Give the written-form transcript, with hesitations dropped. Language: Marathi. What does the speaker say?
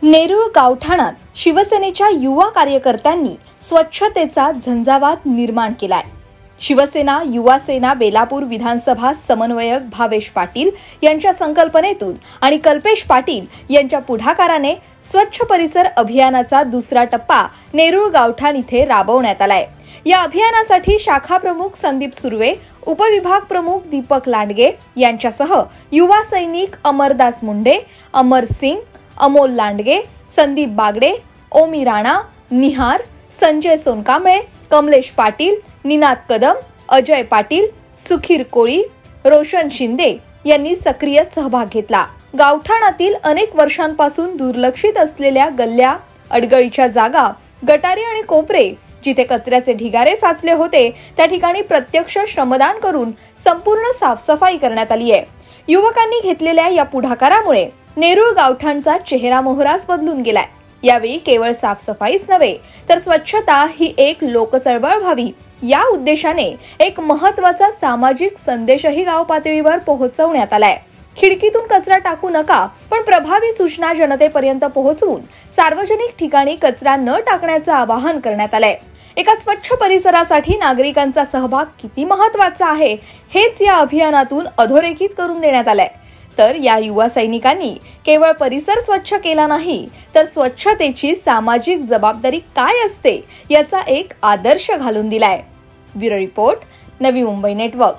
नेरूळ गावठाणात शिवसेनेच्या युवा कार्यकर्त्यांनी स्वच्छतेचा झंझावात निर्माण केलाय। शिवसेना युवा सेना बेलापूर विधानसभा समन्वयक भावेश पाटील यांच्या संकल्पनेतून आणि कल्पेश पाटील यांच्या पुढाकाराने स्वच्छ परिसर अभियानाचा दुसरा टप्पा नेरूळ गावठाण इथे राबवण्यात आलाय। या अभियानासाठी शाखा प्रमुख संदीप सुर्वे, उपविभाग प्रमुख दीपक लांडगे यांच्यासह युवा सैनिक अमरदास मुंडे, अमर सिंग, अमोल लांडगे, संदीप बागडे, ओमी राणा, निहार, संजय सोनकांबळे, कमलेश पाटील, निनाद कदम, अजय पाटील, सुखीर कोळी, रोशन शिंदे यांनी सक्रिय सहभाग घेतला। गावठाणातील अनेक वर्षांपासून दुर्लक्षित असलेल्या गल्ल्या, अडगळीच्या जागा, गटारी आणि कोपरे जिथे कचऱ्याचे ढिगारे साचले होते त्या ठिकाणी प्रत्यक्ष श्रमदान करून संपूर्ण साफसफाई करण्यात आली आहे। युवकांनी घेतलेल्या या पुढाकारामुळे नेरूळ गावठाणचा चेहरा मोहराच बदलून गेलाय। यावेळी केवळ साफसफाईच नव्हे तर स्वच्छता ही एक लोकचळवळ व्हावी या उद्देशाने एक महत्त्वाचा सामाजिक संदेशही गाव पातळीवर पोहोचवण्यात आलाय। खिडकीतून कचरा टाकू नका, पण प्रभावी सूचना जनतेपर्यंत पोहोचवून सार्वजनिक ठिकाणी कचरा न टाकण्याचं आवाहन करण्यात आलंय। एका स्वच्छ परिसरासाठी नागरिकांचा सहभाग किती महत्त्वाचा आहे हेच या अभियानातून अधोरेखित करून देण्यात आलंय। तर या युवा सैनिकांनी केवळ परिसर स्वच्छ केला नाही तर स्वच्छतेची सामाजिक जबाबदारी काय असते याचा एक आदर्श घालून दिलाय। Bureau report, Navi Mumbai network.